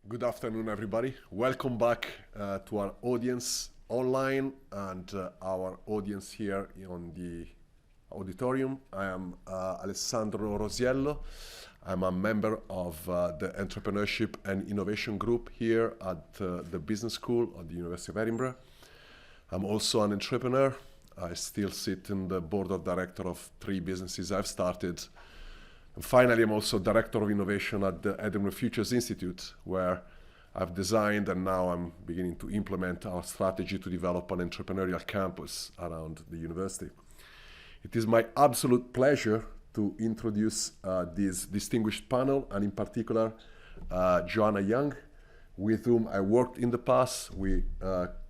Good afternoon, everybody. Welcome back to our audience online and our audience here on the auditorium. I am Alessandro Rosiello. I'm a member of the Entrepreneurship and Innovation group here at the Business School at the University of Edinburgh. I'm also an entrepreneur. I still sit in the board of directors of 3 businesses I've started. And finally, I'm also Director of Innovation at the Edinburgh Futures Institute, where I've designed and now I'm beginning to implement our strategy to develop an entrepreneurial campus around the university. It is my absolute pleasure to introduce this distinguished panel, and in particular, Joanna Young, with whom I worked in the past. We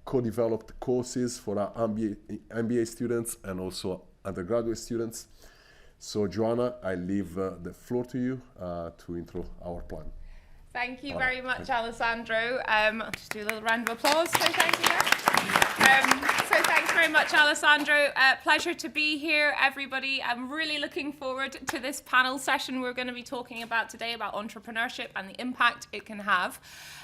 co-developed courses for our MBA students and also undergraduate students. So Joanna, I leave the floor to you to intro our plan. Thank you very much, Alessandro. I'll just do a little round of applause. So thank you. So thanks very much, Alessandro. Pleasure to be here, everybody. I'm really looking forward to this panel session we're going to be talking about today about entrepreneurship and the impact it can have.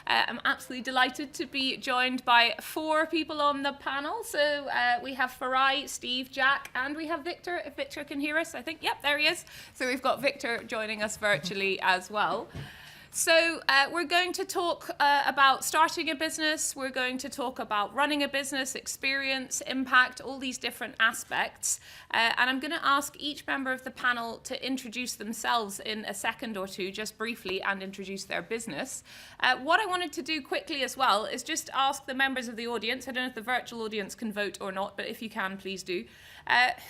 I'm absolutely delighted to be joined by 4 people on the panel. So we have Farai, Steve, Jack, and we have Victor. If Victor can hear us, I think, yep, there he is. So we've got Victor joining us virtually as well. So we're going to talk about starting a business, we're going to talk about running a business, experience, impact, all these different aspects. And I'm going to ask each member of the panel to introduce themselves in a second or two, just briefly, and introduce their business. What I wanted to do quickly as well is just ask the members of the audience, I don't know if the virtual audience can vote or not, but if you can, please do.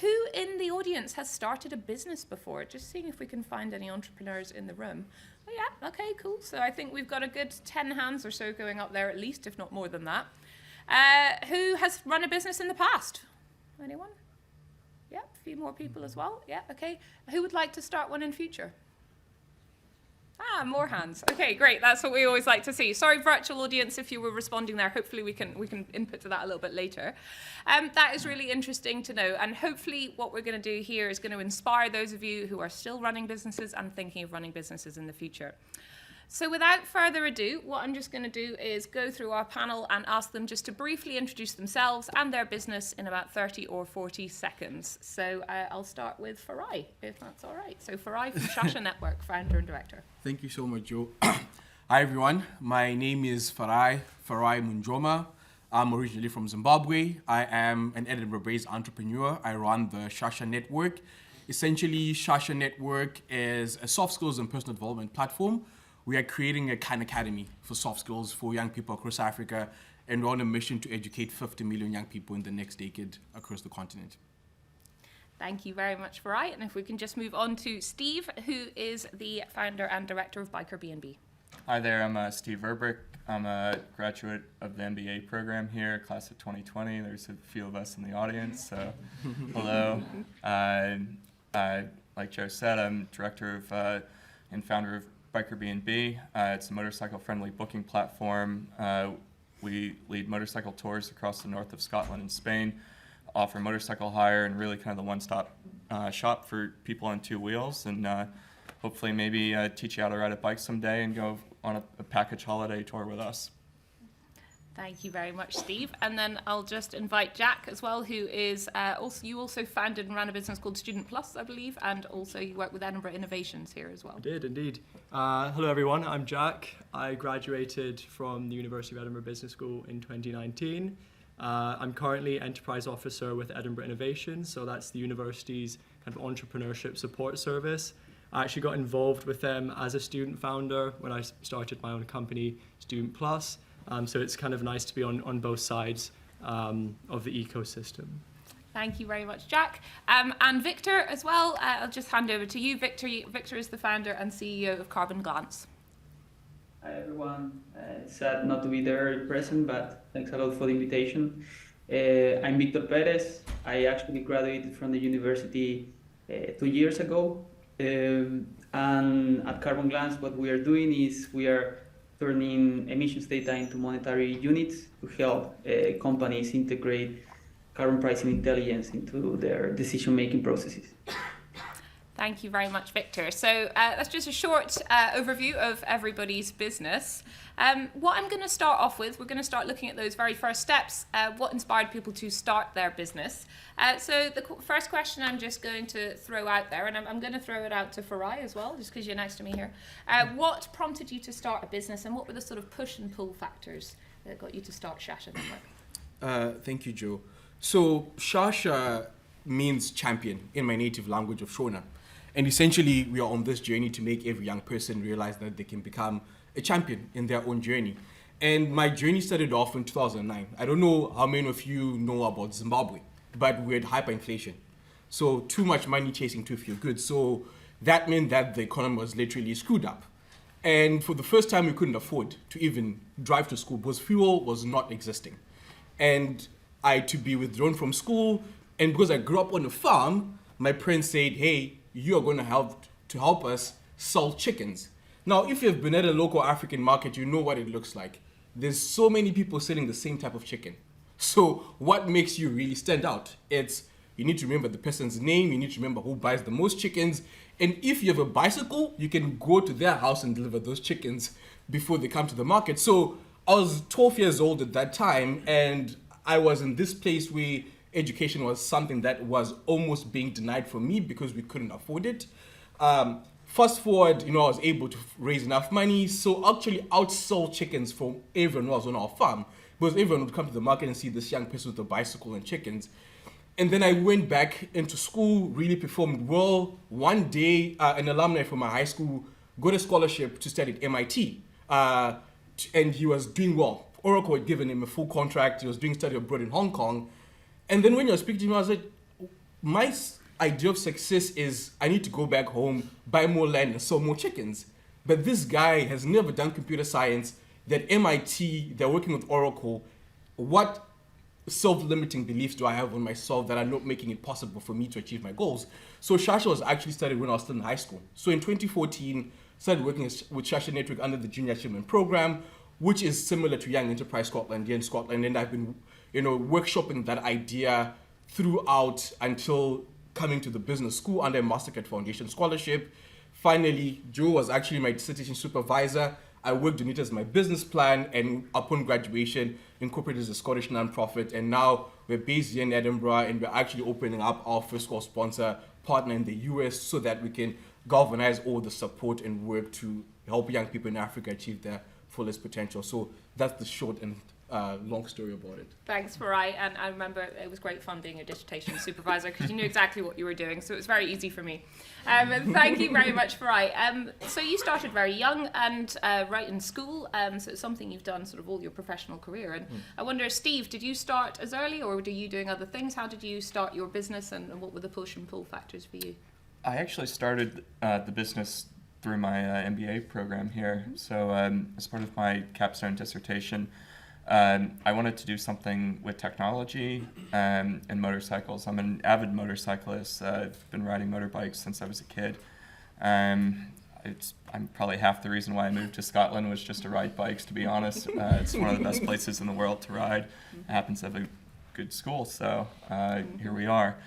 Who in the audience has started a business before? Just seeing if we can find any entrepreneurs in the room. Oh, yeah, okay, cool. So I think we've got a good 10 hands or so going up there at least, if not more than that. Who has run a business in the past? Anyone? Yeah, a few more people as well. Yeah, okay. Who would like to start one in future? Ah, more hands. Okay, great. That's what we always like to see. Sorry, virtual audience, if you were responding there. Hopefully we can input to that a little bit later. That is really interesting to know. And hopefully what we're going to do here is going to inspire those of you who are still running businesses and thinking of running businesses in the future. So without further ado, what I'm just going to do is go through our panel and ask them just to briefly introduce themselves and their business in about 30 or 40 seconds. So I'll start with Farai, if that's all right. So Farai from Shasha Network, founder and director. Thank you so much, Joe. Hi, everyone. My name is Farai Munjoma. I'm originally from Zimbabwe. I am an Edinburgh-based entrepreneur. I run the Shasha Network. Essentially, Shasha Network is a soft skills and personal development platform. We are creating a Khan Academy for soft skills for young people across Africa, and we're on a mission to educate 50 million young people in the next decade across the continent. Thank you very much, Farai. And if we can just move on to Steve, who is the founder and director of Bikerbnb. Hi there, I'm Steve Erbrick. I'm a graduate of the MBA program here, class of 2020. There's a few of us in the audience, so hello. Like Joe said, I'm director of and founder of Bikerbnb. It's a motorcycle-friendly booking platform. We lead motorcycle tours across the north of Scotland and Spain, offer motorcycle hire, and really kind of the one-stop shop for people on 2 wheels, and hopefully maybe teach you how to ride a bike someday and go on a package holiday tour with us. Thank you very much, Steve. And then I'll just invite Jack as well, who is you also founded and ran a business called Student Plus, I believe, and also you work with Edinburgh Innovations here as well. I did, indeed. Hello, everyone. I'm Jack. I graduated from the University of Edinburgh Business School in 2019. I'm currently Enterprise Officer with Edinburgh Innovations, so that's the university's kind of entrepreneurship support service. I actually got involved with them as a student founder when I started my own company, Student Plus. So it's kind of nice to be on both sides of the ecosystem. Thank you very much, Jack. And Victor as well, I'll just hand over to you. Victor is the founder and CEO of Carbon Glance. Hi everyone, sad not to be there present, but thanks a lot for the invitation. I'm Victor Pérez. I actually graduated from the university 2 years ago. And at Carbon Glance, what we are doing is we are turning emissions data into monetary units to help companies integrate carbon pricing intelligence into their decision-making processes. Thank you very much, Victor. So that's just a short overview of everybody's business. What I'm going to start off with, we're going to start looking at those very first steps, what inspired people to start their business. So the first question I'm just going to throw out there, and I'm going to throw it out to Farai as well, just because you're next to me here. What prompted you to start a business, and what were the sort of push and pull factors that got you to start Shasha Network? Thank you, Joe. So Shasha means champion in my native language of Shona. And essentially, we are on this journey to make every young person realize that they can become a champion in their own journey. And my journey started off in 2009. I don't know how many of you know about Zimbabwe, but we had hyperinflation. So too much money chasing too few goods. So that meant that the economy was literally screwed up. And for the first time, we couldn't afford to even drive to school because fuel was not existing. And I had to be withdrawn from school. And because I grew up on a farm, my parents said, hey, you are going to help us sell chickens. Now, if you've been at a local African market, you know what it looks like. There's so many people selling the same type of chicken. So what makes you really stand out? It's you need to remember the person's name, you need to remember who buys the most chickens. And if you have a bicycle, you can go to their house and deliver those chickens before they come to the market. So I was 12 years old at that time, and I was in this place where education was something that was almost being denied from me because we couldn't afford it. Fast forward, I was able to raise enough money, so actually outsell chickens from everyone who was on our farm, because everyone would come to the market and see this young person with a bicycle and chickens. And then I went back into school, really performed well. One day, an alumni from my high school got a scholarship to study at MIT, and he was doing well. Oracle had given him a full contract. He was doing study abroad in Hong Kong. And then when you were speaking to him, I was like, my idea of success is I need to go back home, buy more land, and sell more chickens. But this guy has never done computer science. That MIT, they're working with Oracle. What self-limiting beliefs do I have on myself that are not making it possible for me to achieve my goals? So Shasha was actually started when I was still in high school. So in 2014, started working with Shasha Network under the Junior Achievement Program, which is similar to Young Enterprise Scotland here in Scotland. And I've been, workshopping that idea throughout until coming to the business school under a MasterCard Foundation scholarship. Finally, Joe was actually my dissertation supervisor. I worked on it as my business plan, and upon graduation, incorporated as a Scottish nonprofit. And now we're based here in Edinburgh, and we're actually opening up our first sponsor partner in the US so that we can galvanize all the support and work to help young people in Africa achieve their fullest potential. So that's the short and long story about it. Thanks, Farai. And I remember it was great fun being a dissertation supervisor because you knew exactly what you were doing, so it was very easy for me. Thank you very much, Farai. So you started very young and right in school, so it's something you've done sort of all your professional career. And I wonder, Steve, did you start as early, or were you doing other things? How did you start your business, and what were the push and pull factors for you? I actually started the business through my MBA program here. So as part of my capstone dissertation, I wanted to do something with technology and motorcycles. I'm an avid motorcyclist. I've been riding motorbikes since I was a kid. I'm probably half the reason why I moved to Scotland was just to ride bikes, to be honest. It's one of the best places in the world to ride. It happens to have a good school, so here we are.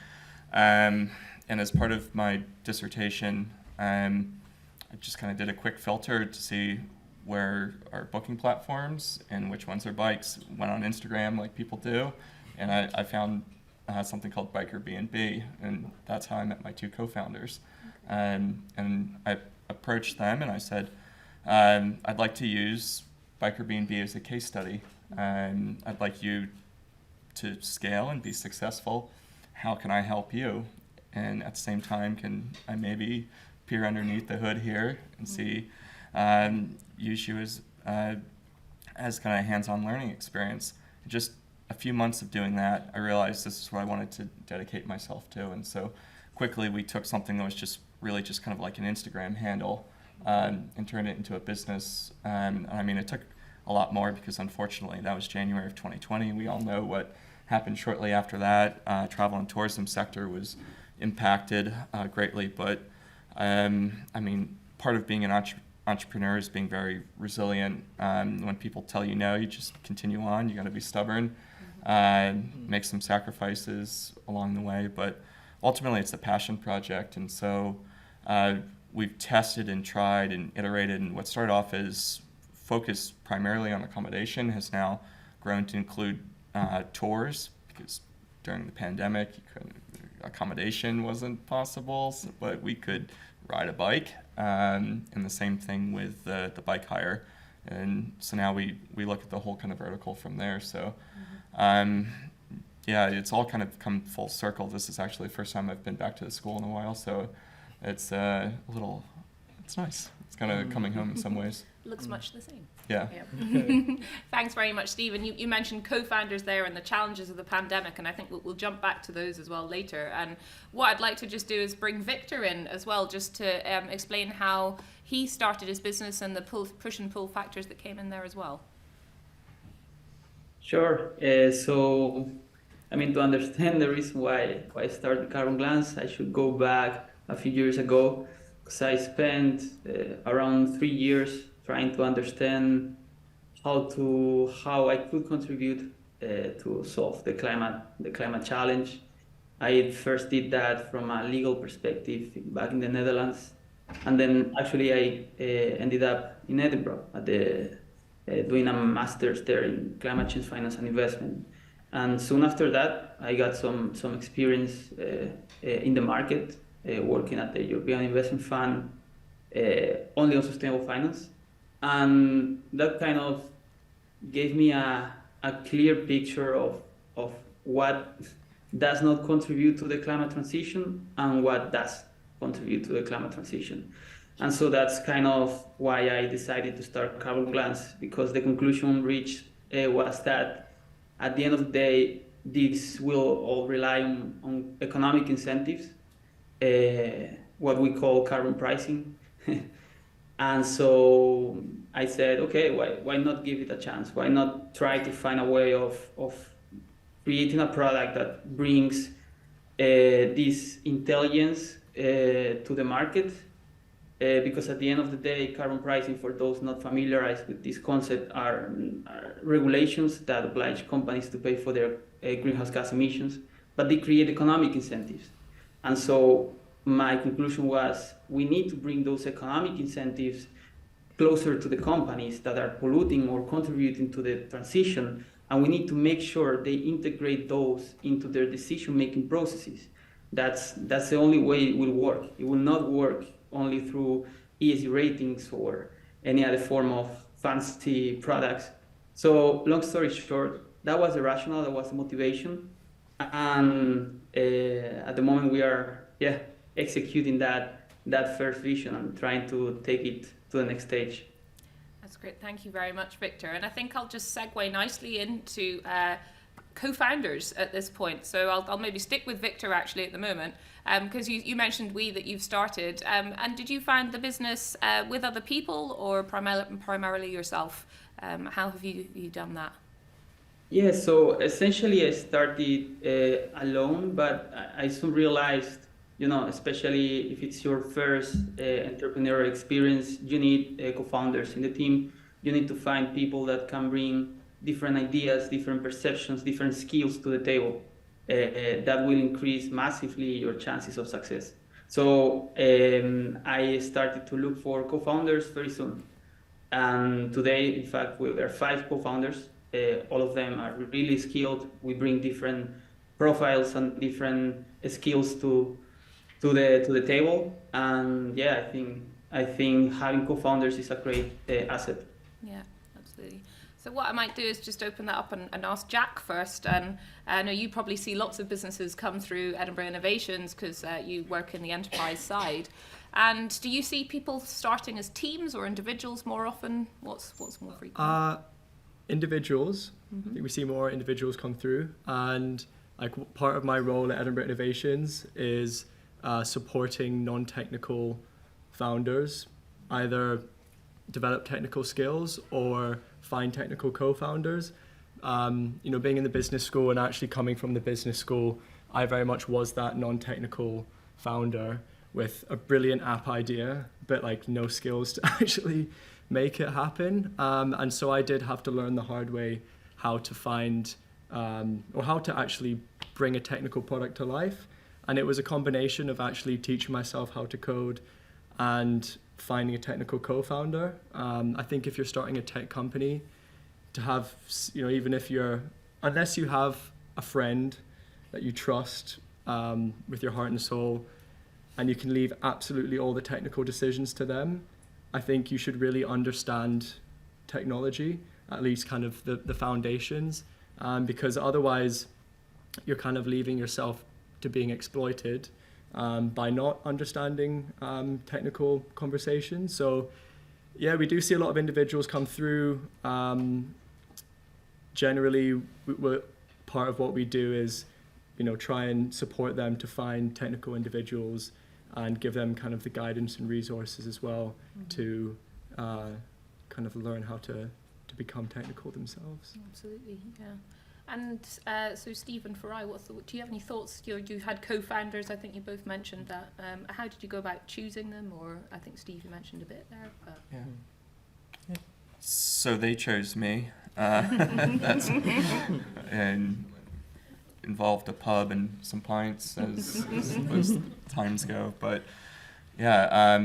And as part of my dissertation, I just kind of did a quick filter to see where are booking platforms and which ones are bikes. Went on Instagram like people do, and I found something called Bikerbnb, and that's how I met my two co-founders. And I approached them and I said, I'd like to use Bikerbnb as a case study. I'd like you to scale and be successful. How can I help you? And at the same time, can I maybe peer underneath the hood here and see, use you as kind of a hands-on learning experience. Just a few months of doing that, I realized this is what I wanted to dedicate myself to. And so quickly we took something that was just really just kind of like an Instagram handle and turned it into a business. I mean, it took a lot more because unfortunately that was January of 2020. We all know what happened shortly after that. Travel and tourism sector was impacted greatly, but I mean, part of being an entrepreneur is being very resilient. When people tell you no, you just continue on. You got to be stubborn, make some sacrifices along the way. But ultimately, it's a passion project. And so we've tested and tried and iterated, and what started off as focused primarily on accommodation has now grown to include tours, because during the pandemic, accommodation wasn't possible, but we could ride a bike, and the same thing with the bike hire. And so now we look at the whole kind of vertical from there. So yeah, it's all kind of come full circle. This is actually the first time I've been back to the school in a while, so it's it's nice. It's kind of coming home in some ways. Looks much the same. Yeah. Thanks very much, Stephen. You mentioned co-founders there and the challenges of the pandemic, and I think we'll jump back to those as well later. And what I'd like to just do is bring Victor in as well, just to explain how he started his business and the push and pull factors that came in there as well. Sure. So, I mean, to understand the reason why I started Carbon Glance, I should go back a few years ago, because I spent around 3 years trying to understand how I could contribute to solve the climate challenge. I first did that from a legal perspective back in the Netherlands, and then actually I ended up in Edinburgh at doing a master's there in climate change finance and investment. And soon after that, I got some experience in the market, working at the European Investment Fund, only on sustainable finance. And that kind of gave me a clear picture of what does not contribute to the climate transition and what does contribute to the climate transition. And so that's kind of why I decided to start Carbon Glance, because the conclusion reached was that at the end of the day, this will all rely on economic incentives, what we call carbon pricing. And so I said, okay, why not give it a chance? Why not try to find a way of creating a product that brings this intelligence to the market? Because at the end of the day, carbon pricing, for those not familiarized with this concept, are regulations that oblige companies to pay for their greenhouse gas emissions, but they create economic incentives. And so my conclusion was, we need to bring those economic incentives closer to the companies that are polluting or contributing to the transition, and we need to make sure they integrate those into their decision-making processes. That's the only way it will work. It will not work only through ESG ratings or any other form of fancy products. So long story short, that was the rationale, that was the motivation. And at the moment we are executing that first vision and trying to take it to the next stage. That's great. Thank you very much, Victor. And I think I'll just segue nicely into co-founders at this point. So I'll maybe stick with Victor actually at the moment, because you mentioned that you've started. And did you find the business with other people or primarily yourself? How have you done that? Yeah, so essentially I started alone, but I soon realized, especially if it's your first entrepreneurial experience, you need co-founders in the team. You need to find people that can bring different ideas, different perceptions, different skills to the table. That will increase massively your chances of success. So I started to look for co-founders very soon. And today, in fact, there are 5 co-founders. All of them are really skilled. We bring different profiles and different skills to the table. And yeah, I think having co-founders is a great asset. Yeah, absolutely. So what I might do is just open that up and ask Jack first. And I know you probably see lots of businesses come through Edinburgh Innovations because you work in the enterprise side. And do you see people starting as teams or individuals more often? What's more frequent? Individuals. I think we see more individuals come through. And part of my role at Edinburgh Innovations is supporting non-technical founders, either develop technical skills or find technical co-founders. Being in the business school and actually coming from the business school, I very much was that non-technical founder with a brilliant app idea, but no skills to actually make it happen. And so I did have to learn the hard way how to find or how to actually bring a technical product to life. And it was a combination of actually teaching myself how to code and finding a technical co-founder. I think if you're starting a tech company, to have, even if unless you have a friend that you trust with your heart and soul, and you can leave absolutely all the technical decisions to them, I think you should really understand technology, at least kind of the foundations, because otherwise you're kind of leaving yourself to being exploited by not understanding technical conversations. So yeah, we do see a lot of individuals come through. Generally, part of what we do is, try and support them to find technical individuals and give them kind of the guidance and resources as well to kind of learn how to become technical themselves. Absolutely, yeah. And so Steve and Farai, do you have any thoughts? You've had co-founders, I think you both mentioned that. How did you go about choosing them? Or I think Steve, you mentioned a bit there. But. Yeah. So they chose me. That's and involved a pub and some pints as most times go. But yeah,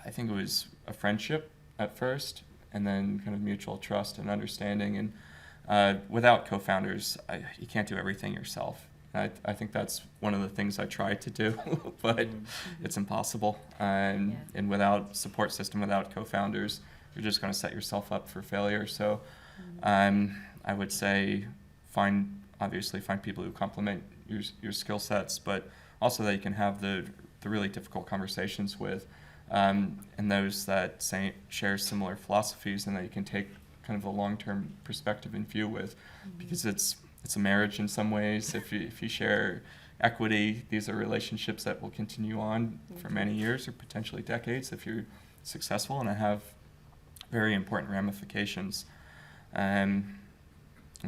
I think it was a friendship at first, and then kind of mutual trust and understanding. And without co-founders, you can't do everything yourself. I think that's one of the things I tried to do, but it's impossible. And without support system, without co-founders, you're just going to set yourself up for failure. So I would say find people who complement your skill sets, but also that you can have the really difficult conversations with, and those that share similar philosophies, and that you can take kind of a long-term perspective and view with, because it's a marriage in some ways. If you share equity, these are relationships that will continue on for many years or potentially decades if you're successful, and have very important ramifications. And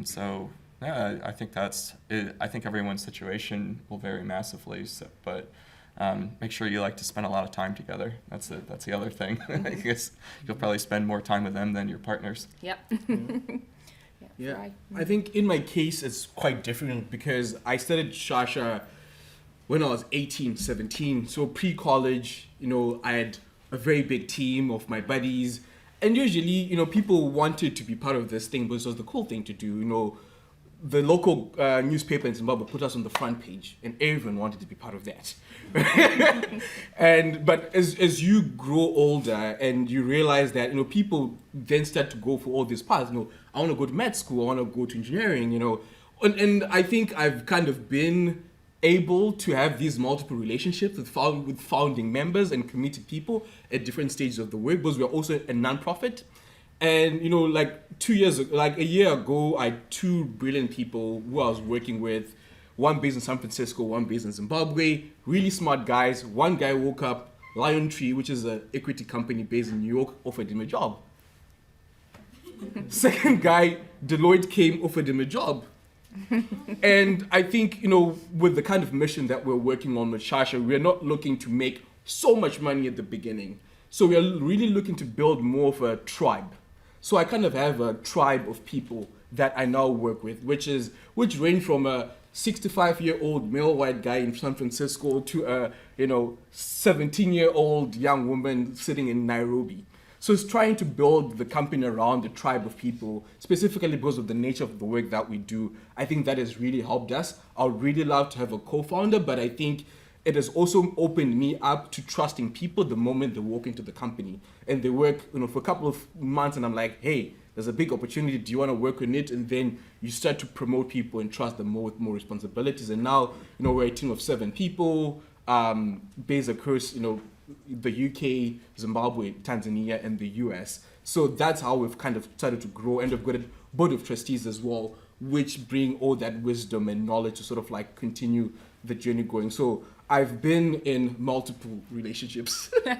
so, yeah, I think that's it. I think everyone's situation will vary massively, but make sure you like to spend a lot of time together. That's the other thing. I guess you'll probably spend more time with them than your partners. Yep. Yeah, Right. I think in my case it's quite different because I started Shasha when I was 18, 17. So pre-college, I had a very big team of my buddies. And usually, people wanted to be part of this thing because it was the cool thing to do. The local newspaper in Zimbabwe put us on the front page, and everyone wanted to be part of that. But as you grow older and you realize that people then start to go for all these paths. I want to go to med school. I want to go to engineering. And I think I've kind of been able to have these multiple relationships with founding members and committed people at different stages of the work, because we're also a non-profit. And, a year ago, I had two brilliant people who I was working with, one based in San Francisco, one based in Zimbabwe, really smart guys. One guy woke up, Lion Tree, which is an equity company based in New York, offered him a job. Second guy, Deloitte came, offered him a job. And I think, with the kind of mission that we're working on with Shasha, we're not looking to make so much money at the beginning. So we're really looking to build more of a tribe. So I kind of have a tribe of people that I now work with, which range from a 65-year-old male white guy in San Francisco to a 17-year-old young woman sitting in Nairobi. So it's trying to build the company around the tribe of people, specifically because of the nature of the work that we do. I think that has really helped us. I would really love to have a co-founder, but I think it has also opened me up to trusting people the moment they walk into the company. And they work for a couple of months, and I'm like, hey, there's a big opportunity. Do you want to work on it? And then you start to promote people and trust them more with more responsibilities. And now, we're a team of 7 people, based across, the UK, Zimbabwe, Tanzania, and the US. So that's how we've kind of started to grow. And we've got a board of trustees as well, which bring all that wisdom and knowledge to sort of continue the journey going. So I've been in multiple relationships. But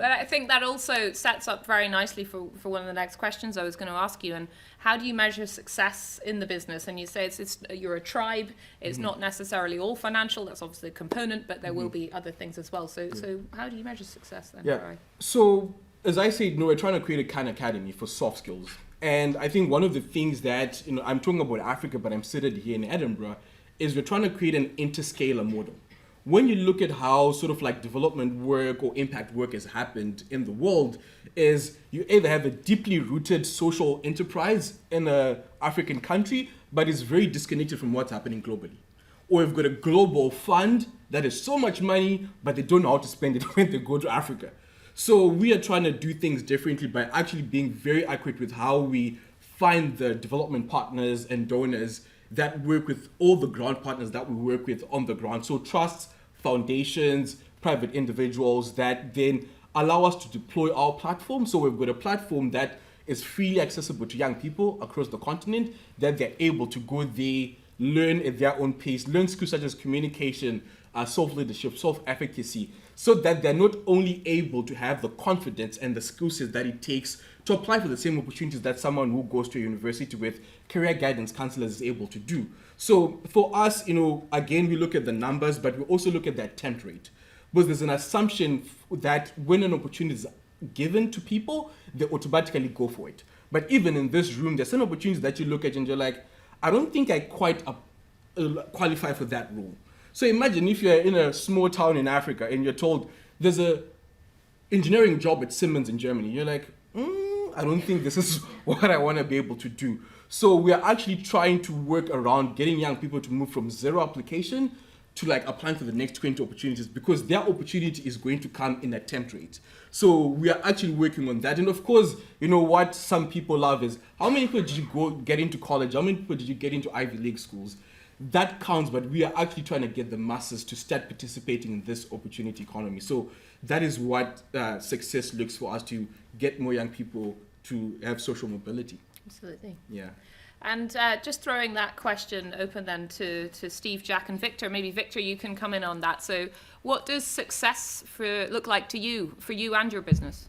I think that also sets up very nicely for one of the next questions I was going to ask you. And how do you measure success in the business? And you say you're a tribe. It's not necessarily all financial. That's obviously a component, but there will be other things as well. So how do you measure success then? Yeah. Farai? So as I said, we're trying to create a Khan Academy for soft skills. And I think one of the things that, I'm talking about Africa, but I'm seated here in Edinburgh, is we're trying to create an interscalar model. When you look at how sort of like development work or impact work has happened in the world, is you either have a deeply rooted social enterprise in an African country, but it's very disconnected from what's happening globally. Or you've got a global fund that has so much money, but they don't know how to spend it when they go to Africa. So we are trying to do things differently by actually being very accurate with how we find the development partners and donors that work with all the grant partners that we work with on the ground. So trusts, foundations, private individuals that then allow us to deploy our platform. So we've got a platform that is freely accessible to young people across the continent, that they're able to go there, learn at their own pace, learn skills such as communication, self-leadership, self-efficacy, so that they're not only able to have the confidence and the skill sets that it takes to apply for the same opportunities that someone who goes to a university with career guidance counselors is able to do. So for us, again, we look at the numbers, but we also look at the attempt rate. Because there's an assumption that when an opportunity is given to people, they automatically go for it. But even in this room, there's some opportunities that you look at and you're like, I don't think I quite qualify for that role. So imagine if you're in a small town in Africa and you're told there's a engineering job at Siemens in Germany. You're like, I don't think this is what I want to be able to do. So we are actually trying to work around getting young people to move from zero application to like applying for the next 20 opportunities, because their opportunity is going to come in attempt rate. So we are actually working on that. And of course, what some people love is, how many people did you get into college? How many people did you get into Ivy League schools? That counts, but we are actually trying to get the masses to start participating in this opportunity economy. So that is what success looks for us, to get more young people to have social mobility. Absolutely. Yeah. And just throwing that question open then to Steve, Jack and Victor. Maybe Victor, you can come in on that. So what does success look like to you, for you and your business?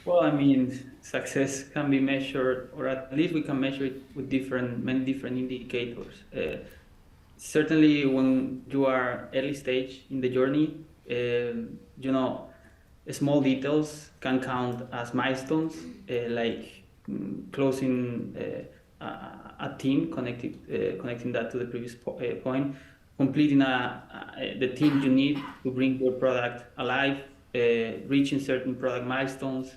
Well, I mean, success can be measured, or at least we can measure it with many different indicators. Certainly when you are early stage in the journey, small details can count as milestones, like closing a team, connecting that to the previous point, completing the team you need to bring your product alive, reaching certain product milestones,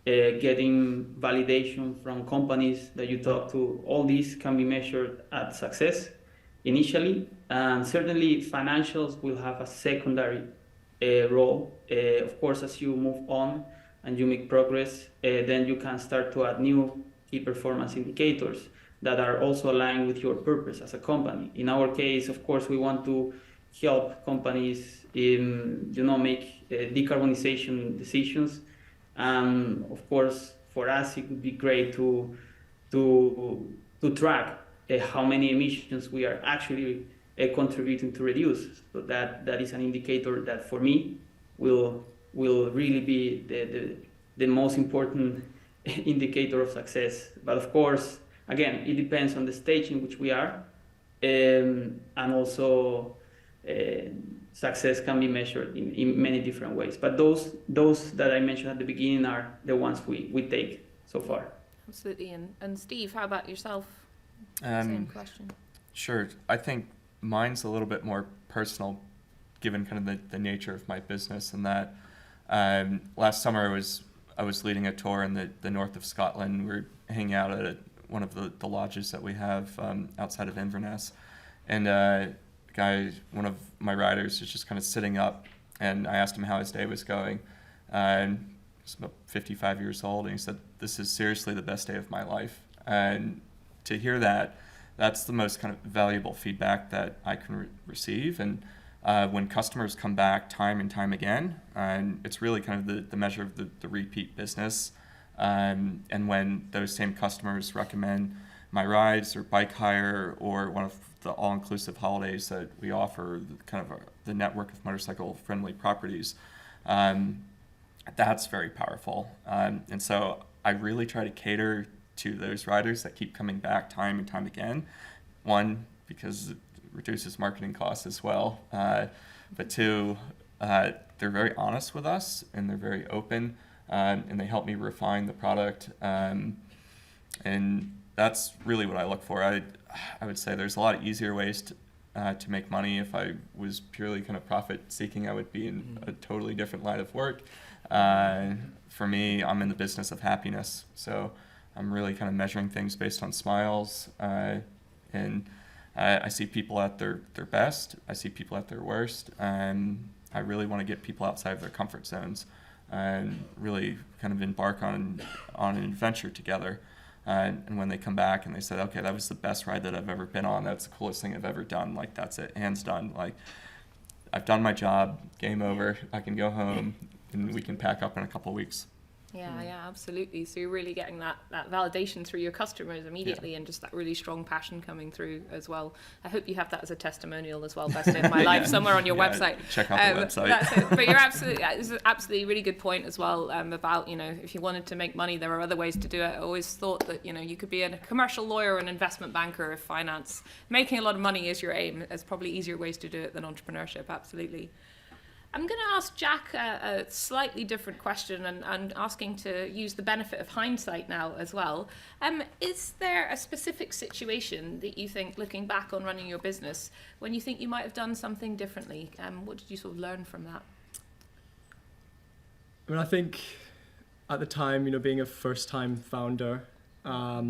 getting validation from companies that you talk to. All these can be measured at success initially, and certainly financials will have a secondary role. Of course, as you move on and you make progress, then you can start to add new key performance indicators that are also aligned with your purpose as a company. In our case, of course, we want to help companies make decarbonization decisions. Of course, for us, it would be great to track how many emissions we are actually contributing to reduce. So that is an indicator that for me will really be the most important indicator of success. But of course, again, it depends on the stage in which we are, and also success can be measured in many different ways. But those that I mentioned at the beginning are the ones we take so far. Absolutely. And Steve, how about yourself? Same question. Sure. I think mine's a little bit more personal, given kind of the nature of my business, and that last summer I was leading a tour in the north of Scotland. We were hanging out at one of the lodges that we have outside of Inverness, and one of my riders is just kind of sitting up, and I asked him how his day was going, and he's about 55 years old, and he said, "This is seriously the best day of my life." And to hear that, that's the most kind of valuable feedback that I can receive. And when customers come back time and time again, and it's really kind of the measure of the repeat business, and when those same customers recommend my rides or bike hire or one of the all-inclusive holidays that we offer, kind of the network of motorcycle-friendly properties, that's very powerful. And so I really try to cater to those riders that keep coming back time and time again. One, because it reduces marketing costs as well. But two, they're very honest with us, and they're very open, and they help me refine the product. And that's really what I look for. I would say there's a lot of easier ways to make money. If I was purely kind of profit seeking, I would be in a totally different line of work. For me, I'm in the business of happiness, so I'm really kind of measuring things based on smiles, and I see people at their best, I see people at their worst, and I really want to get people outside of their comfort zones and really kind of embark on an adventure together. And when they come back and they said, okay, that was the best ride that I've ever been on, that's the coolest thing I've ever done, like, that's it, hands done. Like, I've done my job, game over, I can go home, and we can pack up in a couple of weeks. Yeah, absolutely. So you're really getting that validation through your customers immediately, and just that really strong passion coming through as well. I hope you have that as a testimonial as well, best day of my life, somewhere on your website. Check out the website. That's it. But it's an absolutely really good point as well, about, if you wanted to make money, there are other ways to do it. I always thought that, you could be a commercial lawyer, an investment banker, finance. Making a lot of money is your aim. There's probably easier ways to do it than entrepreneurship, absolutely. I'm going to ask Jack a slightly different question, and asking to use the benefit of hindsight now as well. Is there a specific situation that you think, looking back on running your business, when you think you might have done something differently? What did you sort of learn from that? I mean, I think at the time, being a first-time founder, I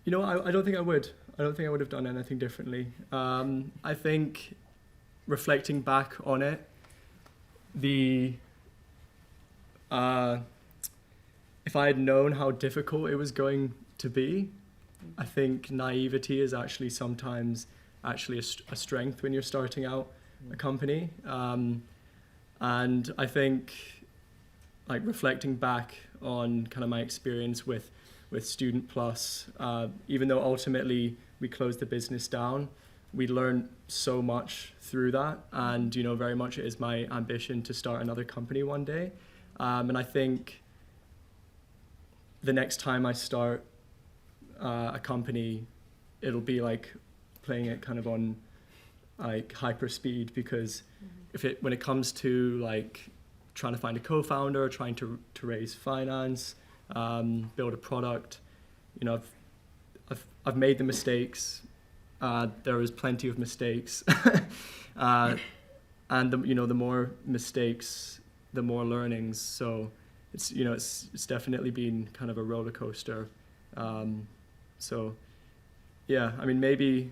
don't think I would. I don't think I would have done anything differently. I think, reflecting back on it, if I had known how difficult it was going to be, I think naivety is actually sometimes a strength when you're starting out a company. And I think, like, reflecting back on kind of my experience with Student Plus, even though ultimately we closed the business down, we learned so much through that, and very much it is my ambition to start another company one day. And I think the next time I start a company, it'll be like playing it kind of on like hyper speed, because when it comes to like trying to find a co-founder, trying to raise finance, build a product, I've made the mistakes. There was plenty of mistakes, and the more mistakes, the more learnings. So it's definitely been kind of a roller coaster. So yeah, I mean, maybe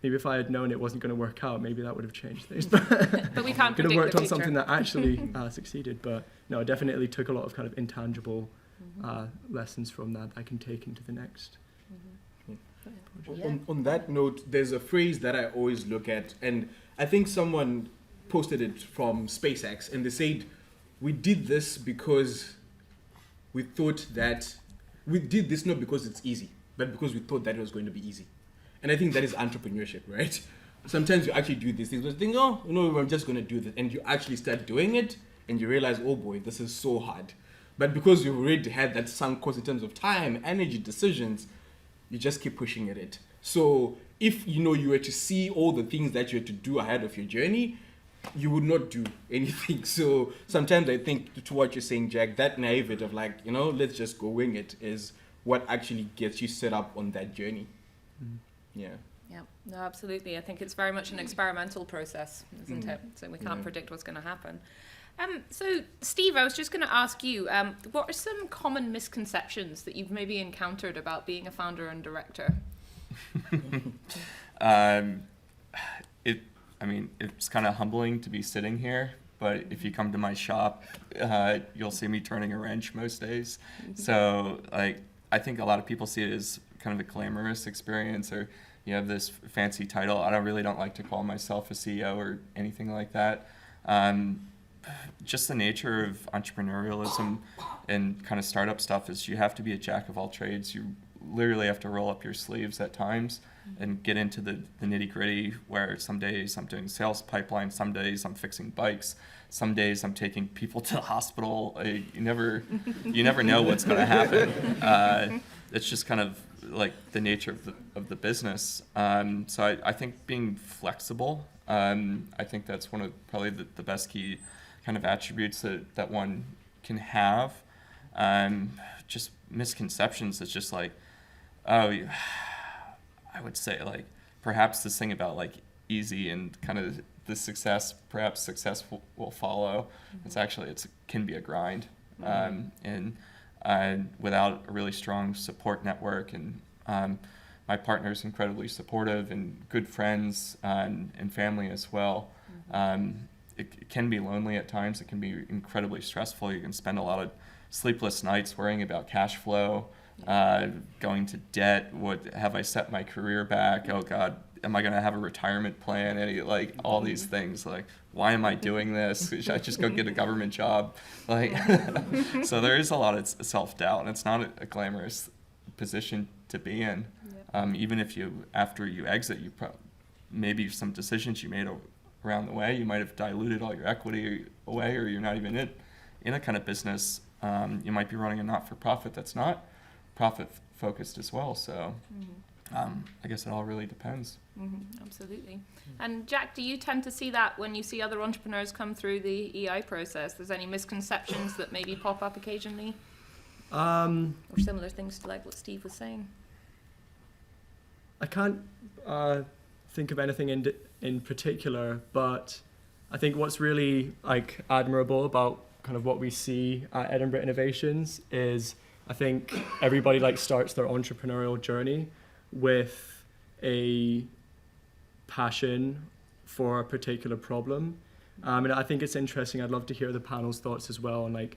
if I had known it wasn't going to work out, maybe that would have changed things. But we can't predict the future. Could have worked on something that actually succeeded. But no, I definitely took a lot of kind of intangible lessons from that I can take into the next. On that note, there's a phrase that I always look at, and I think someone posted it from SpaceX, and they said, we did this because we thought that we did this not because it's easy, but because we thought that it was going to be easy. And I think that is entrepreneurship, right? Sometimes you actually do these things, but you think, I'm just going to do this, and you actually start doing it, and you realize, oh boy, this is so hard. But because you've already had that sunk cost in terms of time, energy, decisions, you just keep pushing at it. So if you were to see all the things that you had to do ahead of your journey, you would not do anything. So sometimes I think, to what you're saying, Jack, that naivete of like, let's just go wing it is what actually gets you set up on that journey. Yeah. Yeah, no, absolutely. I think it's very much an experimental process, isn't it? So we can't predict what's going to happen. So, Steve, I was just going to ask you, what are some common misconceptions that you've maybe encountered about being a founder and director? It's kind of humbling to be sitting here, but if you come to my shop, you'll see me turning a wrench most days. So, I think a lot of people see it as kind of a glamorous experience, or you have this fancy title. I don't like to call myself a CEO or anything like that. Just the nature of entrepreneurialism and kind of startup stuff is you have to be a jack of all trades. You literally have to roll up your sleeves at times and get into the nitty gritty, where some days I'm doing sales pipeline, some days I'm fixing bikes, some days I'm taking people to the hospital. You never know what's going to happen. It's just kind of like the nature of the business. So I think being flexible, I think that's one of probably the best key kind of attributes that one can have. Just misconceptions. It's just like Oh, I would say like perhaps this thing about like easy and kind of the success, perhaps success will follow. It's actually, can be a grind. And without a really strong support network, and my partner's incredibly supportive and good friends and family as well. It can be lonely at times. It can be incredibly stressful. You can spend a lot of sleepless nights worrying about cash flow, going to debt. Have I set my career back? Oh God, am I going to have a retirement plan? Like all these things. Like, why am I doing this? Should I just go get a government job? Like, so there is a lot of self-doubt, and it's not a glamorous position to be in. Even if after you exit, maybe some decisions you made around the way, you might have diluted all your equity away, or you're not even in a kind of business. You might be running a not-for-profit that's not profit-focused as well. So I guess it all really depends. Absolutely. And Jack, do you tend to see that when you see other entrepreneurs come through the EI process? There's any misconceptions that maybe pop up occasionally? Or similar things to like what Steve was saying? I can't think of anything in particular, but I think what's really like admirable about kind of what we see at Edinburgh Innovations is I think everybody like starts their entrepreneurial journey with a passion for a particular problem. And I think it's interesting. I'd love to hear the panel's thoughts as well on like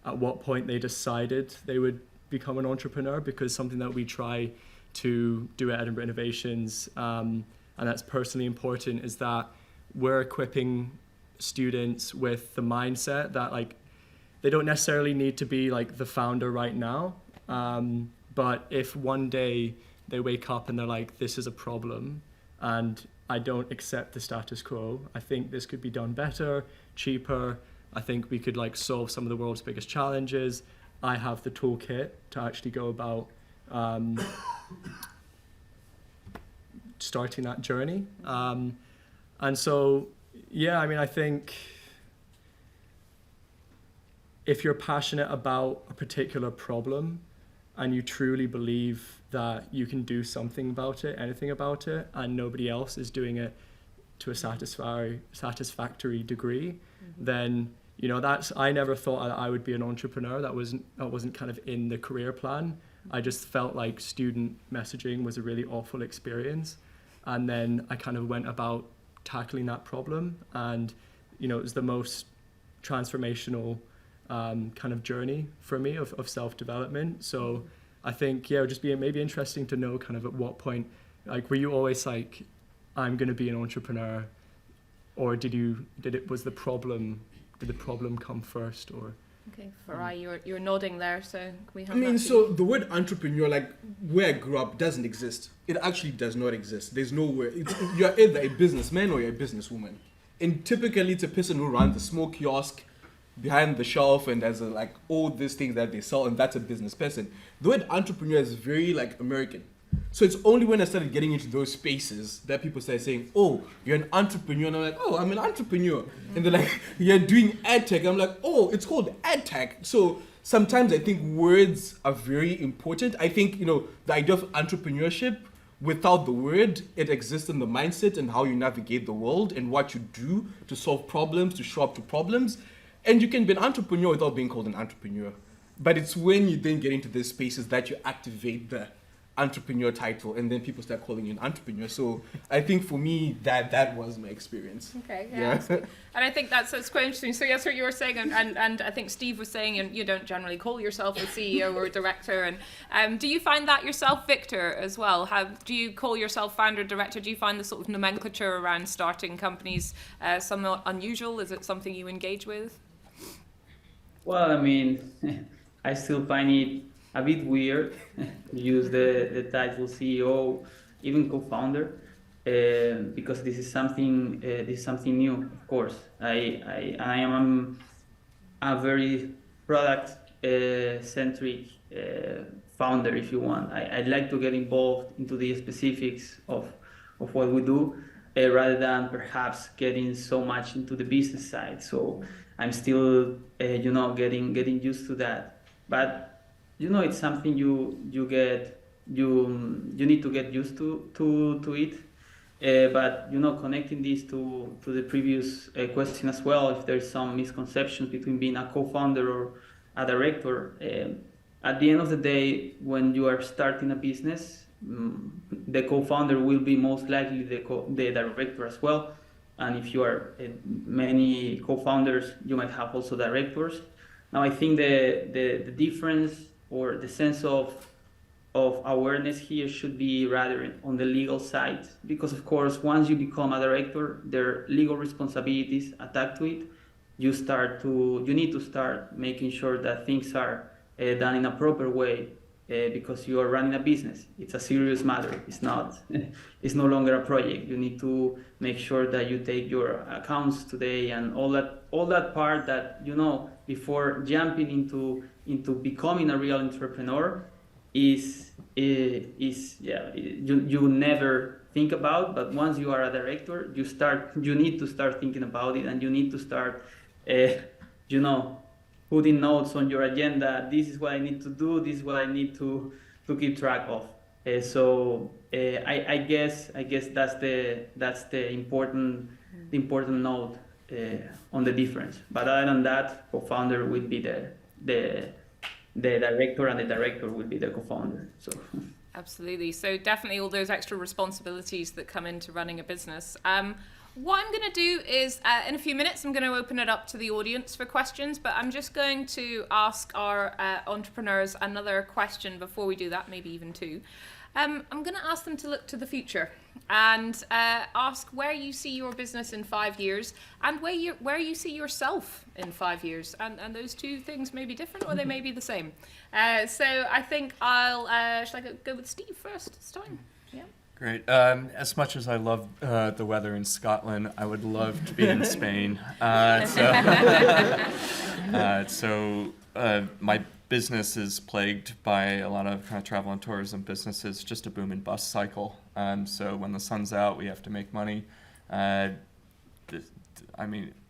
at what point they decided they would become an entrepreneur, because something that we try to do at Edinburgh Innovations, and that's personally important, is that we're equipping students with the mindset that like they don't necessarily need to be like the founder right now, but if one day they wake up and they're like, this is a problem and I don't accept the status quo, I think this could be done better, cheaper, I think we could like solve some of the world's biggest challenges, I have the toolkit to actually go about starting that journey. And so, yeah, I mean, I think if you're passionate about a particular problem and you truly believe that you can do something about it, anything about it, and nobody else is doing it to a satisfactory degree, then, you know, I never thought I would be an entrepreneur. That wasn't kind of in the career plan. I just felt like student messaging was a really awful experience. And then I kind of went about tackling that problem, and, you know, it was the most transformational kind of journey for me of self-development. So I think, yeah, it would just be maybe interesting to know kind of at what point, like, were you always like, I'm going to be an entrepreneur, or did the problem come first? Or okay, Farai, you're nodding there, so can we have I mean, that so the word entrepreneur, like where I grew up, doesn't exist. It actually does not exist. There's nowhere. You're either a businessman or you're a businesswoman. And typically it's a person who runs a small kiosk behind the shelf and has like all these things that they sell, and that's a business person. The word entrepreneur is very like American. So it's only when I started getting into those spaces that people started saying, oh, you're an entrepreneur. And I'm like, oh, I'm an entrepreneur. And they're like, you're doing ad tech. I'm like, oh, it's called ad tech. So sometimes I think words are very important. I think, you know, the idea of entrepreneurship, without the word, it exists in the mindset and how you navigate the world and what you do to solve problems, to show up to problems. And you can be an entrepreneur without being called an entrepreneur. But it's when you then get into these spaces that you activate the entrepreneur title, and then people start calling you an entrepreneur. So I think for me that was my experience. Okay, yeah. That's good. And I think that's quite interesting. So that's what you were saying, and I think Steve was saying, and you don't generally call yourself a CEO or a director. And do you find that yourself, Victor, as well? Do you call yourself founder, director? Do you find the sort of nomenclature around starting companies somewhat unusual? Is it something you engage with? Well, I mean, I still find it a bit weird to use the title CEO, even co-founder, because this is something new. Of course, I am a very product centric founder, if you want. I'd like to get involved into the specifics of what we do, rather than perhaps getting so much into the business side. So I'm still, getting used to that, but. You know, it's something you get you need to get used to it. But connecting this to the previous question as well, if there's some misconceptions between being a co-founder or a director, at the end of the day, when you are starting a business, the co-founder will be most likely the director as well. And if you are many co-founders, you might have also directors. Now, I think the difference or the sense of awareness here should be rather on the legal side, because of course, once you become a director, there are legal responsibilities attached to it. You need to start making sure that things are done in a proper way, because you are running a business. It's a serious matter. It's no longer a project. You need to make sure that you take your accounts today and all that part that, before jumping into becoming a real entrepreneur you never think about. But once you are a director, you need to start thinking about it, and you need to start putting notes on your agenda. This is what I need to do. This is what I need to keep track of. I guess that's the important note on the difference. But other than that, co-founder will be the director, and the director will be the co-founder. So. Absolutely. So definitely all those extra responsibilities that come into running a business. What I'm going to do is, in a few minutes, I'm going to open it up to the audience for questions, but I'm just going to ask our entrepreneurs another question before we do that, maybe even two. I'm going to ask them to look to the future and ask where you see your business in 5 years and where you see yourself in 5 years. And those two things may be different, or they may be the same. So I think shall I go with Steve first this time? Yeah. Great. As much as I love the weather in Scotland, I would love to be in Spain. So my business is plagued by a lot of kind of travel and tourism businesses, just a boom and bust cycle. So when the sun's out, we have to make money.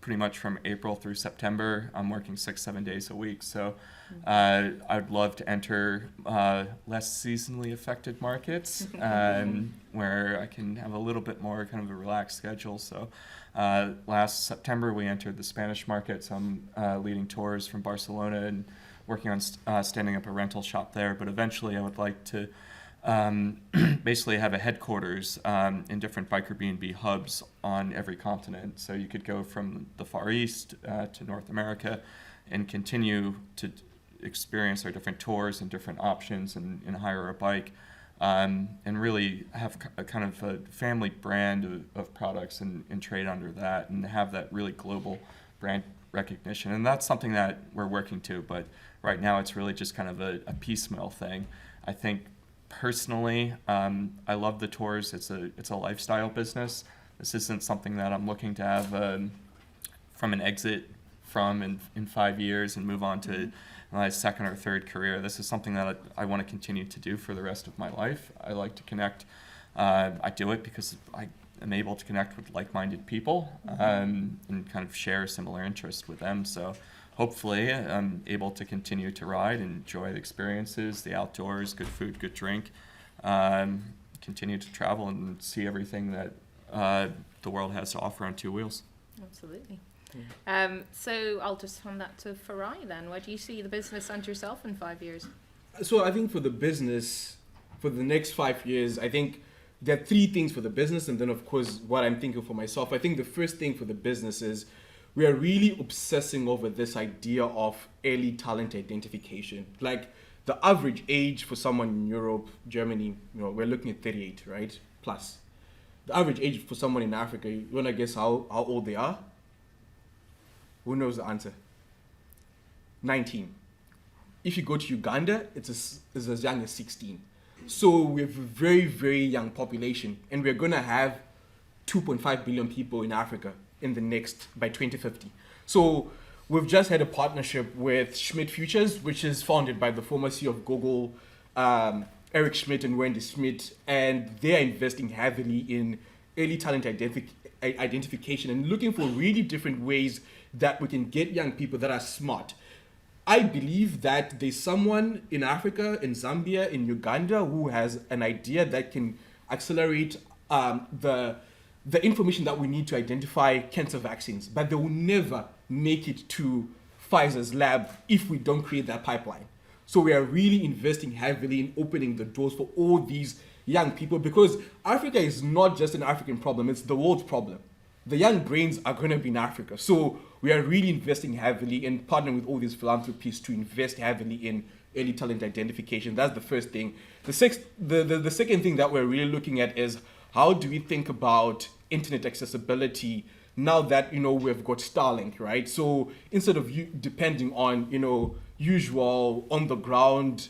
Pretty much from April through September, I'm working 6-7 days a week. So I'd love to enter less seasonally affected markets where I can have a little bit more kind of a relaxed schedule. So last September, we entered the Spanish market. So I'm leading tours from Barcelona and working on standing up a rental shop there. But eventually I would like to basically have a headquarters in different Bikerbnb hubs on every continent. So you could go from the Far East to North America and continue to experience our different tours and different options and hire a bike, and really have a kind of a family brand of products and trade under that, and have that really global brand recognition. And that's something that we're working to, but right now it's really just kind of a piecemeal thing. I think personally, I love the tours. It's a lifestyle business. This isn't something that I'm looking to have from an exit from in 5 years and move on to my second or third career. This is something that I want to continue to do for the rest of my life. I like to connect. I do it because I am able to connect with like-minded people and kind of share similar interests with them. So hopefully I'm able to continue to ride and enjoy the experiences, the outdoors, good food, good drink, continue to travel and see everything that the world has to offer on two wheels. Absolutely. So I'll just hand that to Farai then. Where do you see the business and yourself in 5 years? So I think for the business, for the next 5 years, I think there are three things for the business, and then of course what I'm thinking for myself. I think the first thing for the business is we are really obsessing over this idea of early talent identification. Like the average age for someone in Europe, Germany, we're looking at 38, right? Plus. The average age for someone in Africa, you want to guess how old they are? Who knows the answer? 19. If you go to Uganda, it's as young as 16. So we have a very, very young population, and we're going to have 2.5 billion people in Africa by 2050. So we've just had a partnership with Schmidt Futures, which is founded by the former CEO of Google, Eric Schmidt and Wendy Schmidt, and they're investing heavily in early talent identification and looking for really different ways that we can get young people that are smart. I believe that there's someone in Africa, in Zambia, in Uganda, who has an idea that can accelerate the information that we need to identify cancer vaccines, but they will never make it to Pfizer's lab if we don't create that pipeline. So we are really investing heavily in opening the doors for all these young people, because Africa is not just an African problem, it's the world's problem. The young brains are going to be in Africa. So we are really investing heavily in partnering with all these philanthropies to invest heavily in early talent identification. That's the first thing. The second thing that we're really looking at is how do we think about internet accessibility now that, we've got Starlink, right? So instead of you depending on, usual on the ground,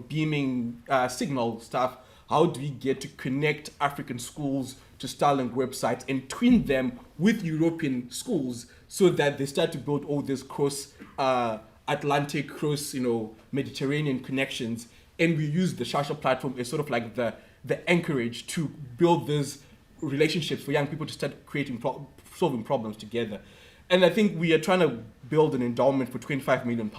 beaming signal stuff, how do we get to connect African schools to Starlink websites and twin them with European schools so that they start to build all these cross Atlantic, cross Mediterranean connections, and we use the Shasha platform as sort of like the anchorage to build these relationships for young people to start creating solving problems together. And I think we are trying to build an endowment for £25 million.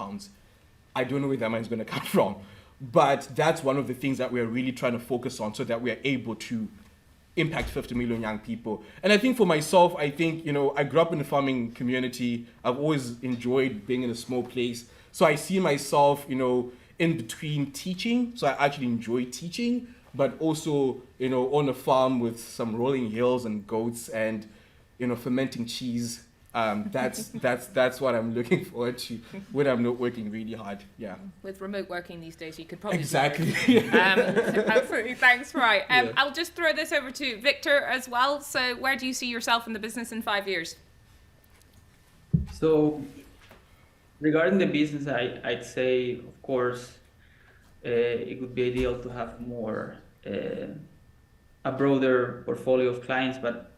I don't know where that money is going to come from, but that's one of the things that we're really trying to focus on so that we are able to impact 50 million young people. And I think for myself, I grew up in a farming community. I've always enjoyed being in a small place. So I see myself, in between teaching. So I actually enjoy teaching, but also, on a farm with some rolling hills and goats and, fermenting cheese. That's what I'm looking forward to when I'm not working really hard. Yeah. With remote working these days, you could probably exactly. Absolutely. Thanks, Farai. Yeah. I'll just throw this over to Victor as well. So, where do you see yourself in the business in 5 years? So, regarding the business, I'd say, of course, it would be ideal to have more a broader portfolio of clients, but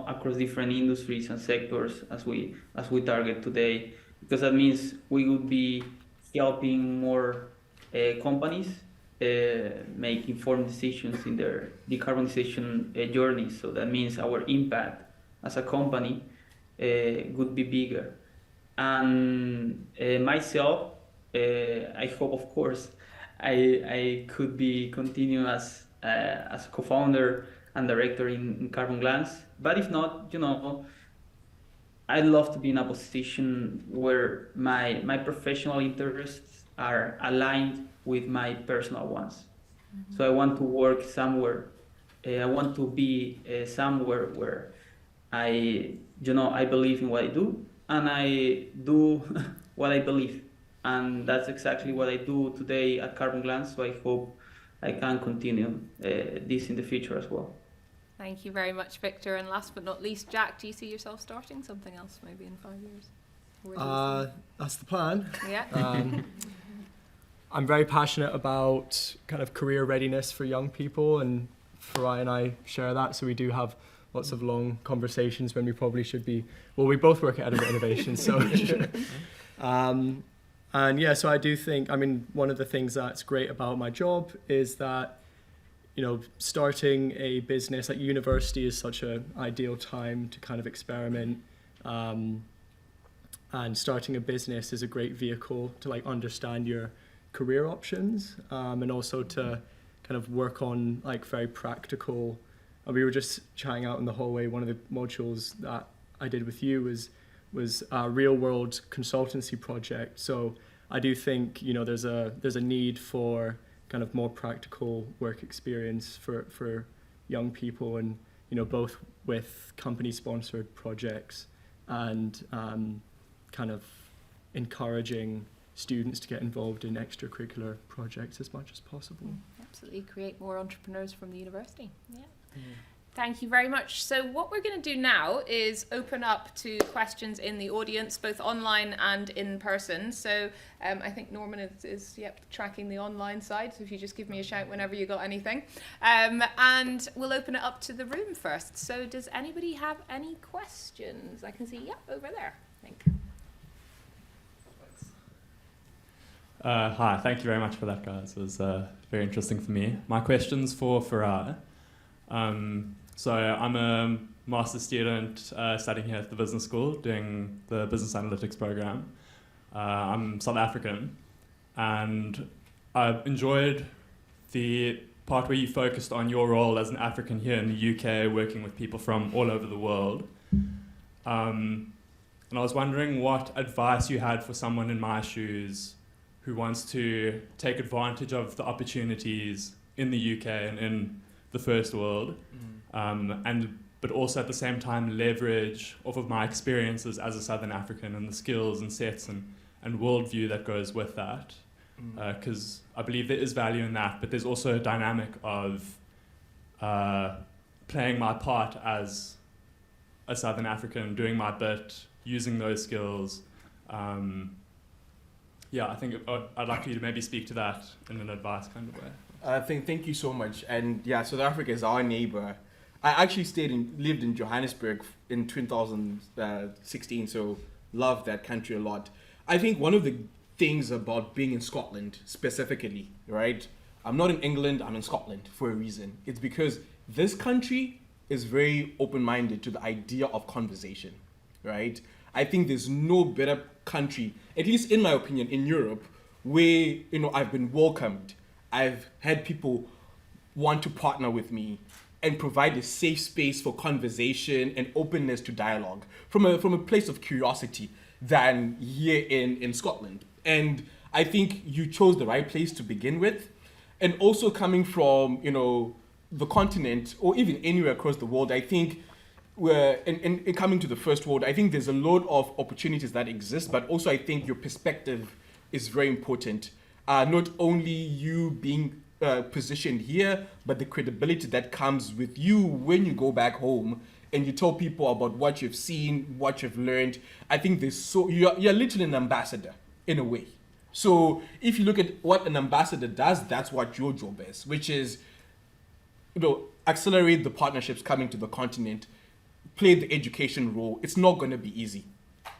across different industries and sectors as we target today, because that means we would be helping more companies make informed decisions in their decarbonization journey. So that means our impact as a company would be bigger. And myself, I hope, of course, I could be continue as a co-founder and director in Carbon Glance. But if not, I'd love to be in a position where my professional interests are aligned with my personal ones. Mm-hmm. So I want to work somewhere. I want to be somewhere where I believe in what I do, and I do what I believe. And that's exactly what I do today at Carbon Glance. So I hope I can continue this in the future as well. Thank you very much, Victor. And last but not least, Jack, do you see yourself starting something else maybe in 5 years? That's the plan. Yeah. I'm very passionate about kind of career readiness for young people, and Farai and I share that. So we do have lots of long conversations when we probably should be. Well, we both work at Edinburgh Innovation, so. And yeah, so I do think, one of the things that's great about my job is that, starting a business at university is such an ideal time to kind of experiment. And starting a business is a great vehicle to understand your career options, and also to kind of work on very practical. And we were just chatting out in the hallway. One of the modules that I did with you was a real world consultancy project. So I do think there's a need for kind of more practical work experience for young people, and both with company sponsored projects and kind of encouraging students to get involved in extracurricular projects as much as possible. Absolutely, create more entrepreneurs from the university. Yeah. Thank you very much. So what we're going to do now is open up to questions in the audience, both online and in person. So I think Norman is tracking the online side. So if you just give me a shout whenever you got anything. And we'll open it up to the room first. So does anybody have any questions? I can see, over there, I think. Hi, thank you very much for that, guys. It was very interesting for me. My question's for Farai. So I'm a master's student studying here at the business school, doing the business analytics program. I'm South African, and I've enjoyed the part where you focused on your role as an African here in the UK, working with people from all over the world. And I was wondering what advice you had for someone in my shoes who wants to take advantage of the opportunities in the UK and in the first world, but also at the same time leverage off of my experiences as a Southern African and the skills and sets and worldview that goes with that. Because I believe there is value in that, but there's also a dynamic of playing my part as a Southern African, doing my bit, using those skills. I think I'd like you to maybe speak to that in an advice kind of way. Thank you so much. And yeah, South Africa is our neighbor. I actually lived in Johannesburg in 2016, so love that country a lot. I think one of the things about being in Scotland specifically, right? I'm not in England, I'm in Scotland for a reason. It's because this country is very open-minded to the idea of conversation, right? I think there's no better country, at least in my opinion, in Europe, where, I've been welcomed. I've had people want to partner with me and provide a safe space for conversation and openness to dialogue from a place of curiosity than here in Scotland. And I think you chose the right place to begin with. And also coming from, the continent or even anywhere across the world, I think and coming to the first world, I think there's a lot of opportunities that exist, but also I think your perspective is very important. Not only you being positioned here, but the credibility that comes with you when you go back home and you tell people about what you've seen, what you've learned. I think you're literally an ambassador in a way. So if you look at what an ambassador does, that's what your job is, which is, accelerate the partnerships coming to the continent, play the education role. It's not going to be easy,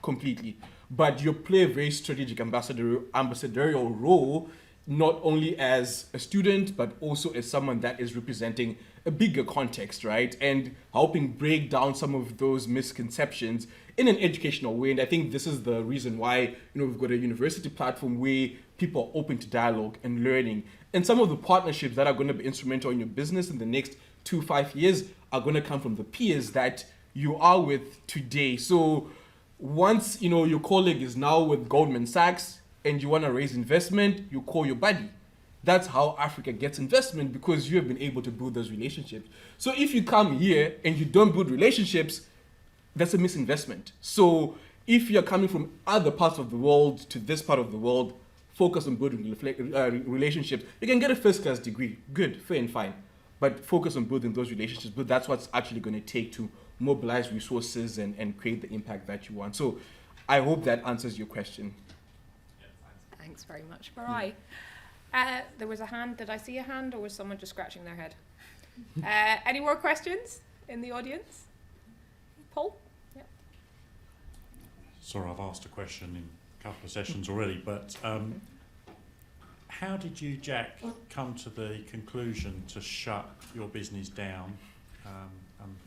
completely. But you play a very strategic ambassadorial role, not only as a student, but also as someone that is representing a bigger context, right? And helping break down some of those misconceptions in an educational way. And I think this is the reason why, we've got a university platform where people are open to dialogue and learning. And some of the partnerships that are going to be instrumental in your business in the next 2-5 years are going to come from the peers that you are with today. So once, your colleague is now with Goldman Sachs and you want to raise investment, you call your buddy. That's how Africa gets investment, because you have been able to build those relationships. So if you come here and you don't build relationships, that's a misinvestment. So if you're coming from other parts of the world to this part of the world, focus on building relationships. You can get a first-class degree, good, fair and fine, but focus on building those relationships. But that's what's actually going to take to mobilize resources and create the impact that you want. So I hope that answers your question. Thanks very much, Farai. There was a hand. Did I see a hand, or was someone just scratching their head? Any more questions in the audience? Paul? Yeah. Sorry, I've asked a question in a couple of sessions already, but how did you, Jack, come to the conclusion to shut your business down?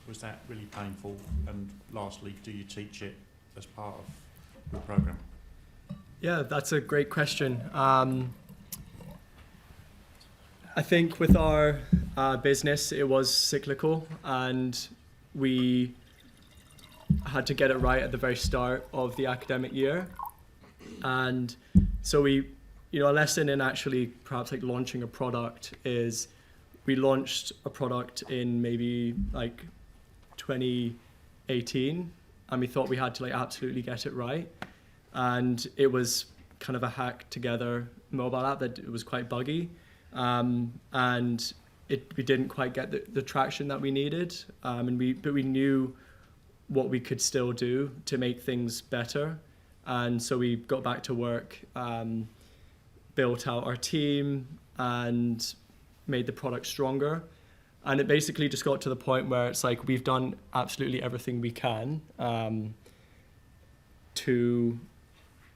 Was that really painful? And lastly, do you teach it as part of your program? Yeah, that's a great question. I think with our business, it was cyclical, and we had to get it right at the very start of the academic year. And so a lesson in actually perhaps like launching a product is we launched a product in maybe like 2018, and we thought we had to like absolutely get it right. And it was kind of a hack together mobile app that it was quite buggy. And we didn't quite get the traction that we needed. But we knew what we could still do to make things better. And so we got back to work, built out our team and made the product stronger. And it basically just got to the point where it's like we've done absolutely everything we can to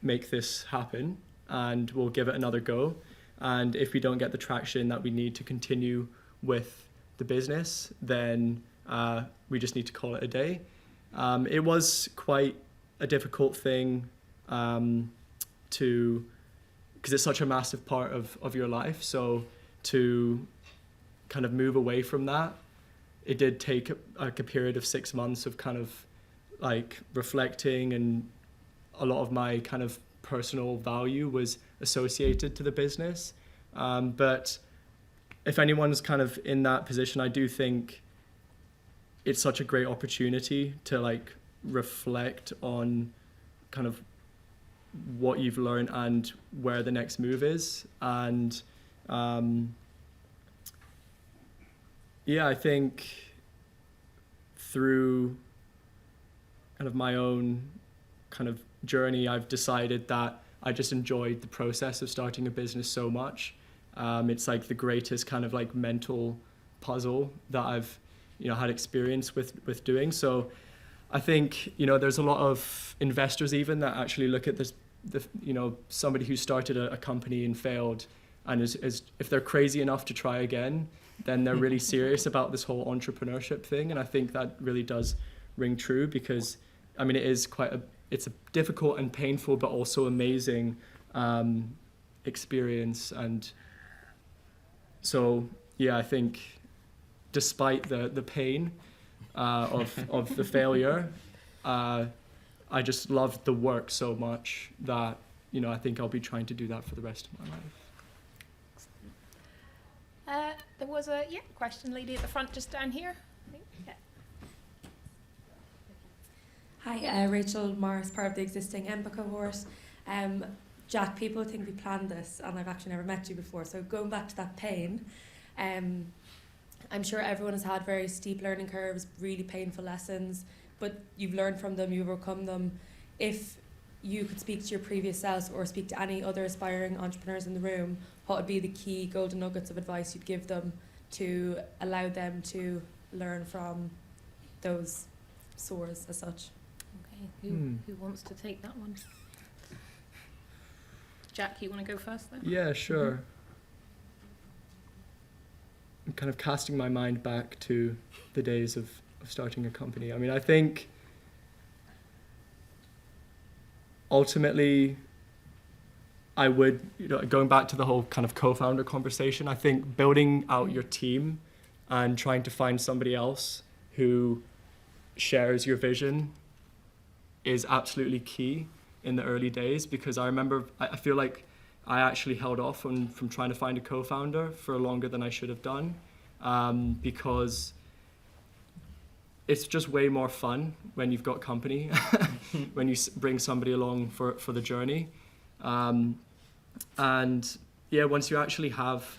make this happen, and we'll give it another go. And if we don't get the traction that we need to continue with the business, then we just need to call it a day. It was quite a difficult thing to, because it's such a massive part of your life. So to kind of move away from that, it did take a period of 6 months of kind of like reflecting, and a lot of my kind of personal value was associated to the business. But if anyone's kind of in that position, I do think it's such a great opportunity to like reflect on kind of what you've learned and where the next move is. And yeah, I think through kind of my own kind of journey, I've decided that I just enjoyed the process of starting a business so much. It's like the greatest kind of like mental puzzle that I've, you know, had experience with doing. So I think, you know, there's a lot of investors even that actually look at this, you know, somebody who started a company and failed, and is if they're crazy enough to try again, then they're really serious about this whole entrepreneurship thing. And I think that really does ring true, because I mean, it is it's a difficult and painful, but also amazing experience. And so, yeah, I think despite the pain of the failure, I just loved the work so much that, you know, I think I'll be trying to do that for the rest of my life. There was a question, lady at the front, just down here. Yeah. Hi, Rachel Morris, part of the existing EMBA cohort. Jack, people think we planned this, and I've actually never met you before. So going back to that pain, I'm sure everyone has had very steep learning curves, really painful lessons, but you've learned from them, you've overcome them. If you could speak to your previous selves or speak to any other aspiring entrepreneurs in the room, what would be the key golden nuggets of advice you'd give them to allow them to learn from those sores as such? Okay, who wants to take that one? Jack, you want to go first then? Yeah, sure. I'm kind of casting my mind back to the days of starting a company. I mean, I think ultimately I would, you know, going back to the whole kind of co-founder conversation, I think building out your team and trying to find somebody else who shares your vision is absolutely key in the early days, because I remember, I feel like I actually held off from trying to find a co-founder for longer than I should have done, because it's just way more fun when you've got company, when you bring somebody along for the journey. And yeah, once you actually have,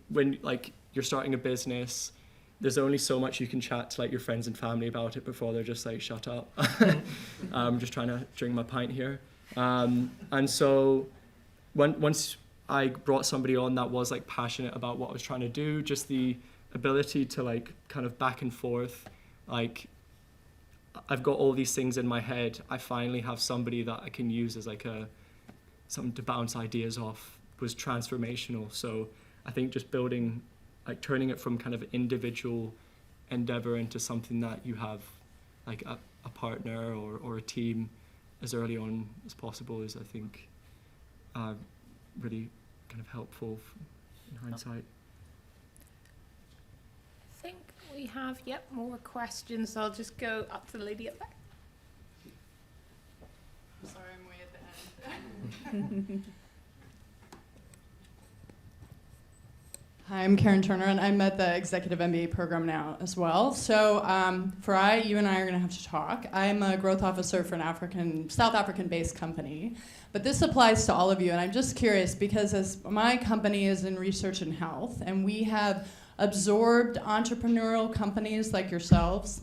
when like you're starting a business, there's only so much you can chat to like your friends and family about it before they're just like, shut up. I'm just trying to drink my pint here. And so once I brought somebody on that was like passionate about what I was trying to do, just the ability to like kind of back and forth, like I've got all these things in my head, I finally have somebody that I can use as like something to bounce ideas off, was transformational. So I think just building, like turning it from kind of individual endeavor into something that you have like a partner or a team as early on as possible is, I think, really kind of helpful in hindsight. I think we have, more questions. So I'll just go up to the lady up there. Sorry, I'm way at the end. Hi, I'm Karen Turner, and I'm at the Executive MBA program now as well. So, Farai, you and I are going to have to talk. I'm a growth officer for an South African-based company, but this applies to all of you, and I'm just curious because as my company is in research and health, and we have absorbed entrepreneurial companies like yourselves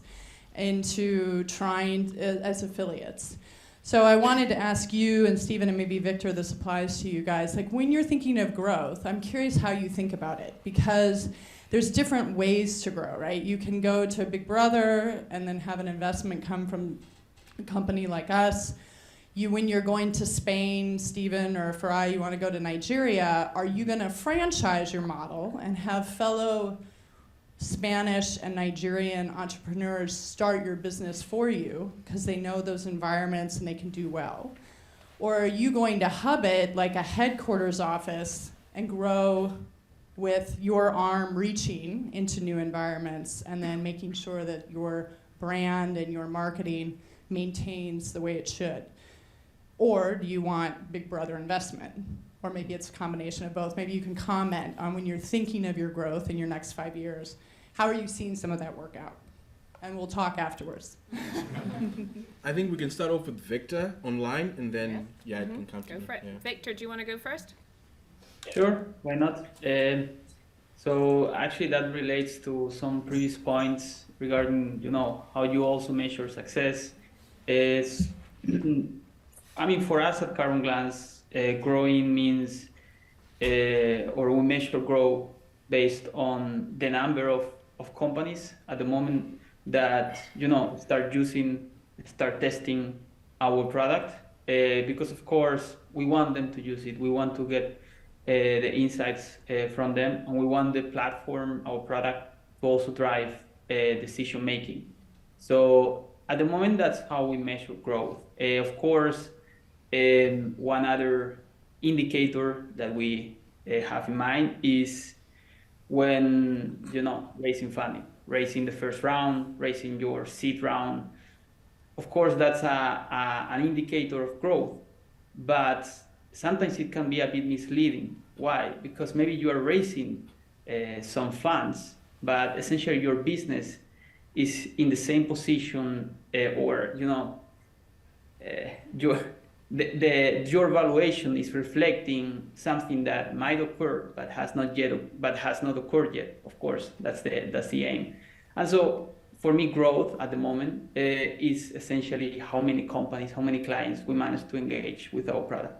into trying as affiliates. So I wanted to ask you and Stephen and maybe Victor, this applies to you guys, like when you're thinking of growth, I'm curious how you think about it, because there's different ways to grow, right? You can go to Big Brother and then have an investment come from a company like us. When you're going to Spain, Stephen or Farai, you want to go to Nigeria, are you going to franchise your model and have fellow Spanish and Nigerian entrepreneurs start your business for you because they know those environments and they can do well? Or are you going to hub it like a headquarters office and grow with your arm reaching into new environments and then making sure that your brand and your marketing maintains the way it should? Or do you want big brother investment? Or maybe it's a combination of both. Maybe you can comment on when you're thinking of your growth in your next 5 years. How are you seeing some of that work out? And we'll talk afterwards. I think we can start off with Victor online, and then it can come to Go me. for it. Yeah. Victor, do you want to go first? Sure, why not? So actually that relates to some previous points regarding, how you also measure success. For us at Carbon Glance, growing means, or we measure growth based on the number of companies at the moment that, start testing our product, because of course we want them to use it. We want to get the insights from them, and we want the platform, our product, to also drive decision making. So at the moment, that's how we measure growth. Of course, one other indicator that we have in mind is when, raising funding, raising the first round, raising your seed round. Of course, that's an indicator of growth, but sometimes it can be a bit misleading. Why? Because maybe you are raising some funds, but essentially your business is in the same position, or your valuation is reflecting something that might occur but has not occurred yet. Of course, that's the aim. And so for me, growth at the moment is essentially how many companies, how many clients we manage to engage with our product.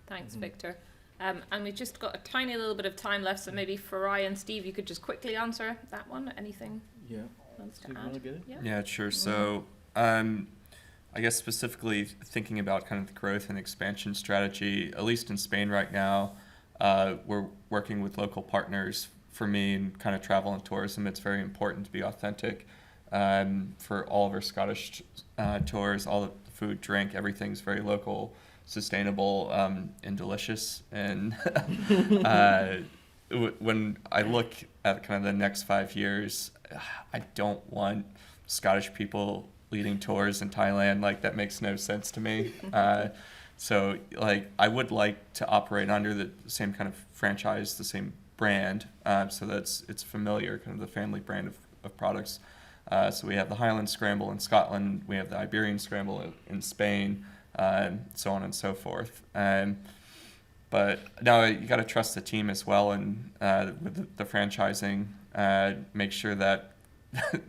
Thanks, Victor. And we've just got a tiny little bit of time left, so maybe Farai and Steve, you could just quickly answer that one. Anything? Yeah. Wants to Steve, you add? wanna get it? Yeah, sure. So, I guess specifically thinking about kind of the growth and expansion strategy, at least in Spain right now, we're working with local partners. For me, in kind of travel and tourism, it's very important to be authentic. For all of our Scottish tours, all the food, drink, everything's very local, sustainable, and delicious. And when I look at kind of the next 5 years, I don't want Scottish people leading tours in Thailand. Like, that makes no sense to me. So I would like to operate under the same kind of franchise, the same brand, so that it's familiar, kind of the family brand of products. So we have the Highland Scramble in Scotland, we have the Iberian Scramble in Spain, so on and so forth. But now you got to trust the team as well, and with the franchising, make sure that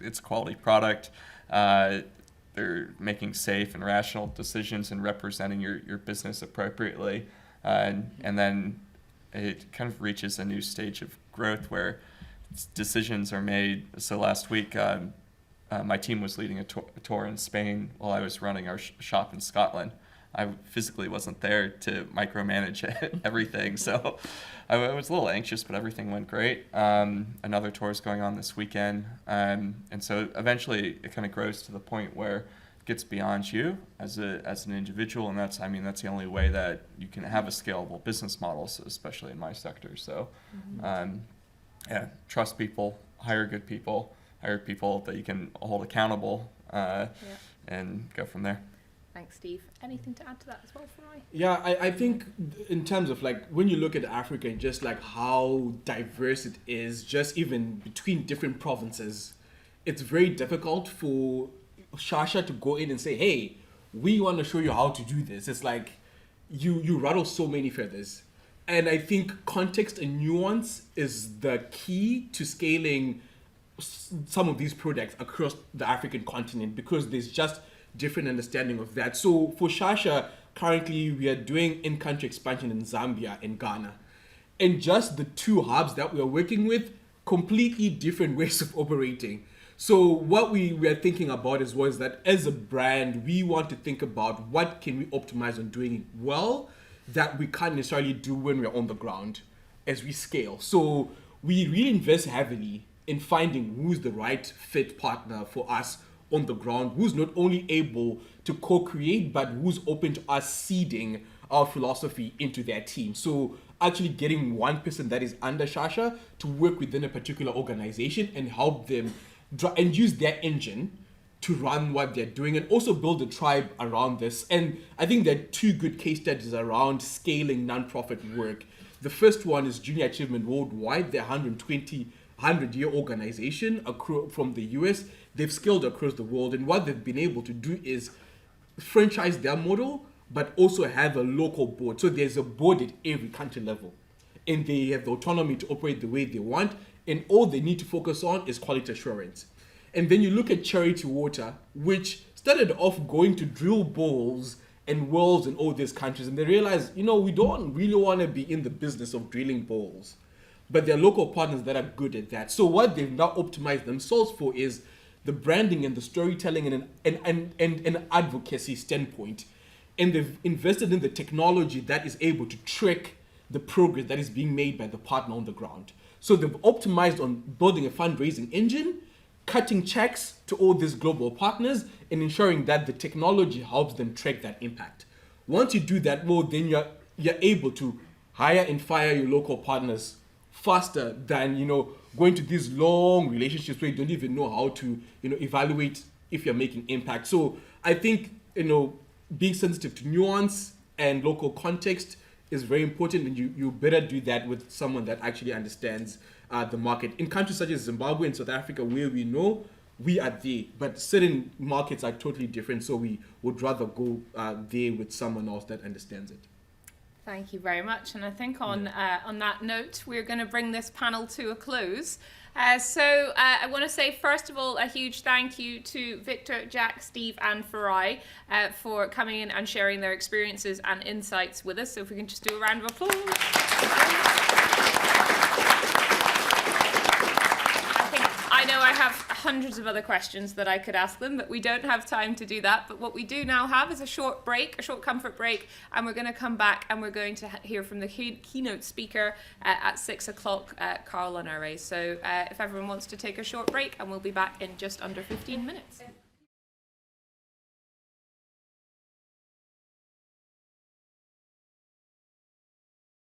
it's a quality product. They're making safe and rational decisions and representing your business appropriately, and then it kind of reaches a new stage of growth where decisions are made. So last week, my team was leading a tour in Spain while I was running our shop in Scotland. I physically wasn't there to micromanage everything, so I was a little anxious, but everything went great. Another tour is going on this weekend, and so eventually it kind of grows to the point where it gets beyond you as an individual, and that's the only way that you can have a scalable business model, so especially in my sector. So, trust people, hire good people, hire people that you can hold accountable, and go from there. Thanks, Steve. Anything to add to that as well, Farai? Yeah, I think in terms of when you look at Africa and just how diverse it is, just even between different provinces, it's very difficult for Shasha to go in and say, hey, we want to show you how to do this. It's like you rattle so many feathers. And I think context and nuance is the key to scaling some of these products across the African continent, because there's just different understanding of that. So for Shasha, currently we are doing in-country expansion in Zambia and Ghana. And just the two hubs that we are working with, completely different ways of operating. So what we are thinking about was that as a brand, we want to think about what can we optimize on doing it well that we can't necessarily do when we're on the ground as we scale. So we really invest heavily in finding who's the right fit partner for us on the ground who's not only able to co-create, but who's open to us seeding our philosophy into their team. So actually getting one person that is under Shasha to work within a particular organization and help them and use their engine to run what they're doing, and also build a tribe around this. And I think there are two good case studies around scaling nonprofit work. The first one is Junior Achievement Worldwide. They're 100-year organization from the US. They've scaled across the world, and what they've been able to do is franchise their model, but also have a local board. So there's a board at every country level, and they have the autonomy to operate the way they want, and all they need to focus on is quality assurance. And then you look at Charity Water, which started off going to drill bowls and wells in all these countries, and they realized, we don't really want to be in the business of drilling bowls, but there are local partners that are good at that. So what they've now optimized themselves for is the branding and the storytelling and an advocacy standpoint. And they've invested in the technology that is able to track the progress that is being made by the partner on the ground. So they've optimized on building a fundraising engine, cutting checks to all these global partners, and ensuring that the technology helps them track that impact. Once you do that, well, then you're able to hire and fire your local partners faster than going to these long relationships where you don't even know how to evaluate if you're making impact. So I think being sensitive to nuance and local context is very important, and you better do that with someone that actually understands the market. In countries such as Zimbabwe and South Africa, where we know we are there, but certain markets are totally different, so we would rather go there with someone else that understands it. Thank you very much. And I think on that note, we're going to bring this panel to a close. So I want to say, first of all, a huge thank you to Victor, Jack, Steve, and Farai for coming in and sharing their experiences and insights with us. So if we can just do a round of applause. I know I have hundreds of other questions that I could ask them, but we don't have time to do that. But what we do now have is a short comfort break, and we're going to come back and we're going to hear from the keynote speaker at 6 o'clock, Carl Honoré. So if everyone wants to take a short break, and we'll be back in just under 15 minutes.